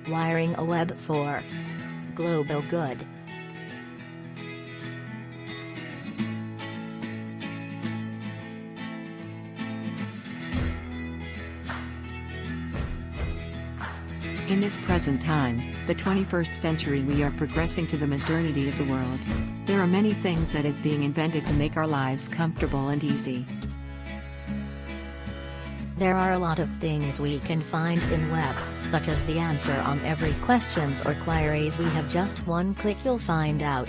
Wiring a web for global good. In this present time, the 21st century, we are progressing to the modernity of the world. There are many things that is being invented to make our lives comfortable and easy. There are a lot of things we can find in web, such as the answer on every questions or queries we have. Just one click you'll find out.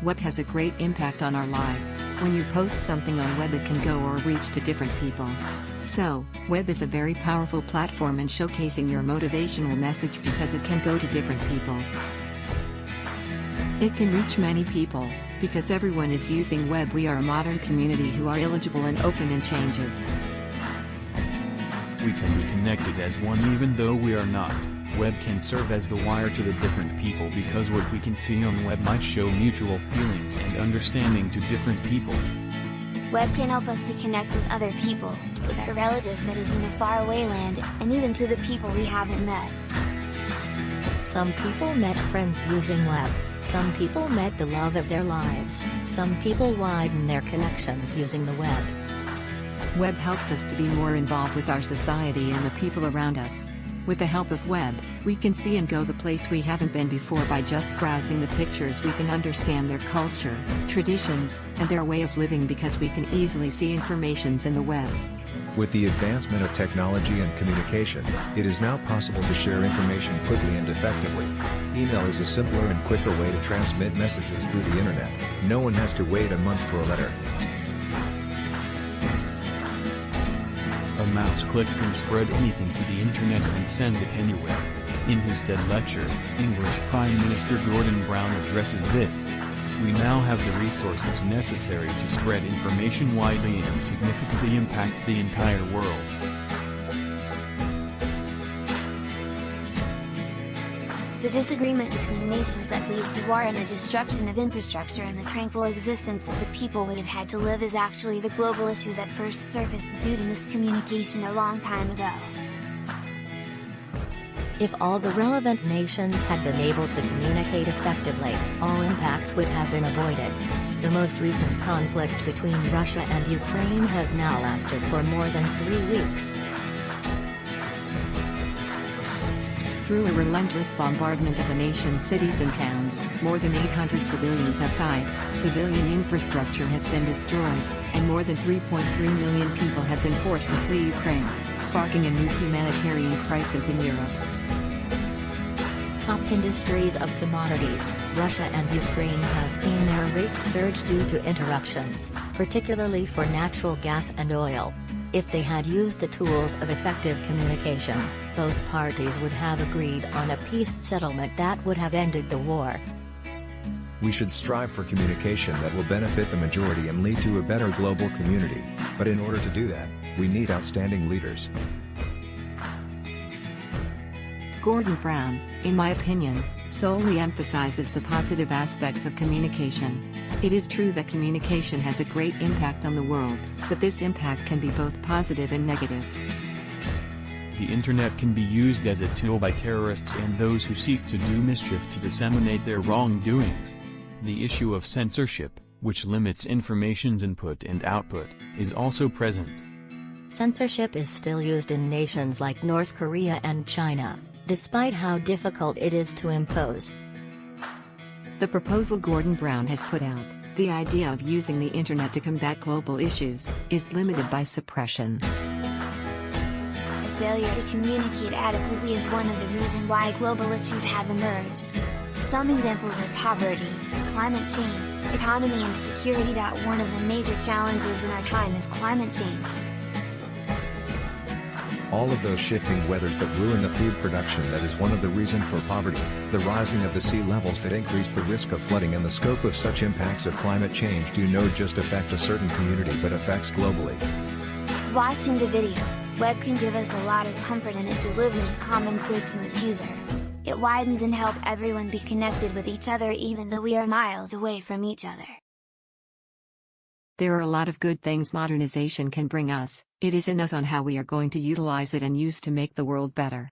Web has a great impact on our lives. When you post something on web, it can go or reach to different people. So, web is a very powerful platform in showcasing your motivational message because it can go to different people. It can reach many people, because everyone is using web. We are a modern community who are eligible and open in changes. We can be connected as one even though we are not. Web can serve as the wire to the different people because what we can see on web might show mutual feelings and understanding to different people. Web can help us to connect with other people, with our relatives that is in a faraway land, and even to the people we haven't met. Some people met friends using web, some people met the love of their lives, some people widen their connections using the web. Web helps us to be more involved with our society and the people around us. With the help of web, we can see and go the place we haven't been before. By just browsing the pictures, we can understand their culture, traditions, and their way of living because we can easily see informations in the web. With the advancement of technology and communication, it is now possible to share information quickly and effectively. Email is a simpler and quicker way to transmit messages through the internet. No one has to wait a month for a letter. A mouse click can spread anything to the internet and send it anywhere. In his TED lecture, English Prime Minister Gordon Brown addresses this. We now have the resources necessary to spread information widely and significantly impact the entire world. The disagreement between nations that leads to war and the destruction of infrastructure and the tranquil existence of the people would have had to live is actually the global issue that first surfaced due to miscommunication a long time ago. If all the relevant nations had been able to communicate effectively, all impacts would have been avoided. The most recent conflict between Russia and Ukraine has now lasted for more than 3 weeks. Through a relentless bombardment of the nation's cities and towns, more than 800 civilians have died, civilian infrastructure has been destroyed, and more than 3.3 million people have been forced to flee Ukraine, sparking a new humanitarian crisis in Europe. Top industries of commodities, Russia and Ukraine have seen their rates surge due to interruptions, particularly for natural gas and oil. If they had used the tools of effective communication, both parties would have agreed on a peace settlement that would have ended the war. We should strive for communication that will benefit the majority and lead to a better global community, but in order to do that, we need outstanding leaders. Gordon Brown, in my opinion, solely emphasizes the positive aspects of communication. It is true that communication has a great impact on the world, but this impact can be both positive and negative. The internet can be used as a tool by terrorists and those who seek to do mischief to disseminate their wrongdoings. The issue of censorship, which limits information's input and output, is also present. Censorship is still used in nations like North Korea and China, despite how difficult it is to impose. The proposal Gordon Brown has put out, the idea of using the internet to combat global issues, is limited by suppression. The failure to communicate adequately is one of the reasons why global issues have emerged. Some examples are poverty, climate change, economy and security. One of the major challenges in our time is climate change. All of those shifting weathers that ruin the food production, that is one of the reasons for poverty, the rising of the sea levels that increase the risk of flooding, and the scope of such impacts of climate change do not just affect a certain community but affects globally. Watching the video, web can give us a lot of comfort and it delivers common good to its user. It widens and helps everyone be connected with each other even though we are miles away from each other. There are a lot of good things modernization can bring us. It is in us on how we are going to utilize it and use to make the world better.